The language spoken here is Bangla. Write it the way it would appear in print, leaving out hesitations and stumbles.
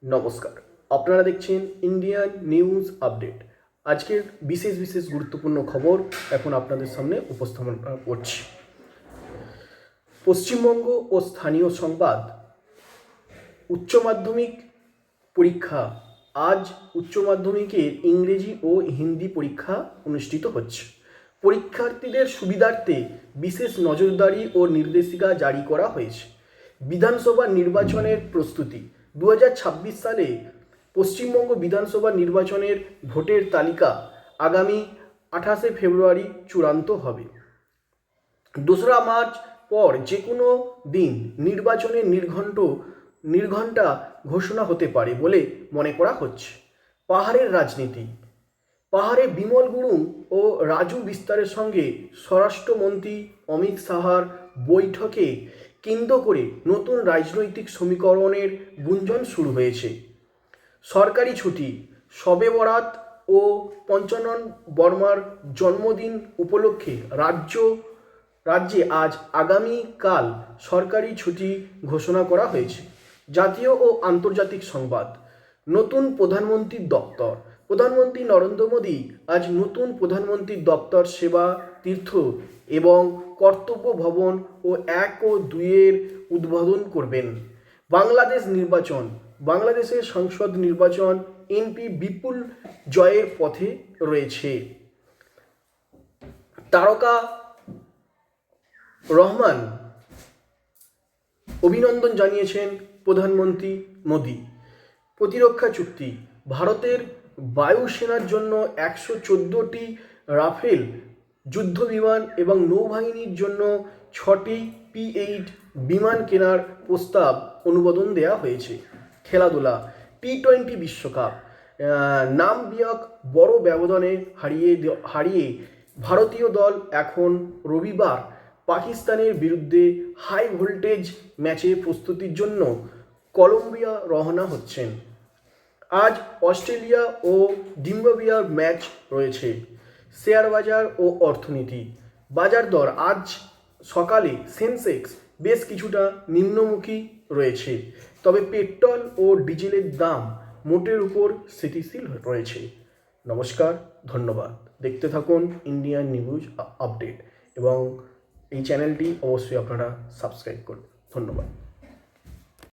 নমস্কার, আপনারা দেখছেন ইন্ডিয়ান নিউজ আপডেট। আজকের বিশেষ গুরুত্বপূর্ণ খবর এখন আপনাদের সামনে উপস্থাপন করছি। পশ্চিমবঙ্গ ও স্থানীয় সংবাদ। উচ্চ মাধ্যমিক পরীক্ষা আজ। উচ্চ মাধ্যমিকের ইংরেজি ও হিন্দি পরীক্ষা অনুষ্ঠিত হচ্ছে। পরীক্ষার্থীদের সুবিধার্থে বিশেষ নজরদারি ও নির্দেশিকা জারি করা হয়েছে। বিধানসভা নির্বাচনের প্রস্তুতি। 2026 সালে পশ্চিমবঙ্গ বিধানসভা নির্বাচনের ভোটের তালিকা আগামী 28শে ফেব্রুয়ারি চূড়ান্ত হবে। 2রা মার্চ পর যে কোনো দিন নির্বাচনের নির্ঘণ্টা ঘোষণা হতে পারে বলে মনে করা হচ্ছে। পাহাড়ের রাজনীতি। পাহাড়ে বিমল গুরুং ও রাজু বিস্তারের সঙ্গে স্বরাষ্ট্রমন্ত্রী অমিত শাহর বৈঠকে কেন্দ্র করে নতুন রাজনৈতিক সমীকরণের গুঞ্জন শুরু হয়েছে। সরকারি ছুটি। শবে বরাত ও পঞ্চানন বর্মার জন্মদিন উপলক্ষে রাজ্যে আজ আগামীকাল সরকারি ছুটি ঘোষণা করা হয়েছে। জাতীয় ও আন্তর্জাতিক সংবাদ। নতুন প্রধানমন্ত্রীর দপ্তর। প্রধানমন্ত্রী নরেন্দ্র মোদী আজ নতুন প্রধানমন্ত্রীর দপ্তর সেবা তীর্থ এবং কর্তব্য ভবন ও 1 ও 2 উদ্বোধন করবেন। বাংলাদেশ নির্বাচন। বাংলাদেশের সংসদ নির্বাচন এমপি বিপুল জয়ের পথে রয়েছে। তারকা রহমান অভিনন্দন জানিয়েছেন প্রধানমন্ত্রী মোদী। প্রতিরক্ষা চুক্তি। ভারতের বায়ুসেনার জন্য 114টি রাফেল যুদ্ধবিমান এবং নৌবাহিনীর জন্য 6টি P-8 বিমান কেনার প্রস্তাব অনুমোদন দেওয়া হয়েছে। খেলাধুলা। T20 বিশ্বকাপ। নামিবিয়াকে বড় ব্যবধানে হারিয়ে ভারতীয় দল এখন রবিবার পাকিস্তানের বিরুদ্ধে হাই ভোল্টেজ ম্যাচে প্রস্তুতির জন্য কলম্বিয়া রওনা হচ্ছেন। আজ অস্ট্রেলিয়া ও জিম্বাবুয়ের ম্যাচ রয়েছে। শেয়ার বাজার ও অর্থনীতি। বাজার দর। আজ সকালে সেন্সেক্স বেশ কিছুটা নিম্নমুখী রয়েছে, তবে পেট্রোল ও ডিজেলের দাম মোটের উপর স্থিতিশীল রয়েছে। নমস্কার, ধন্যবাদ। দেখতে থাকুন ইন্ডিয়ান নিউজ আপডেট এবং এই চ্যানেলটি অবশ্যই আপনারা সাবস্ক্রাইব করুন। ধন্যবাদ।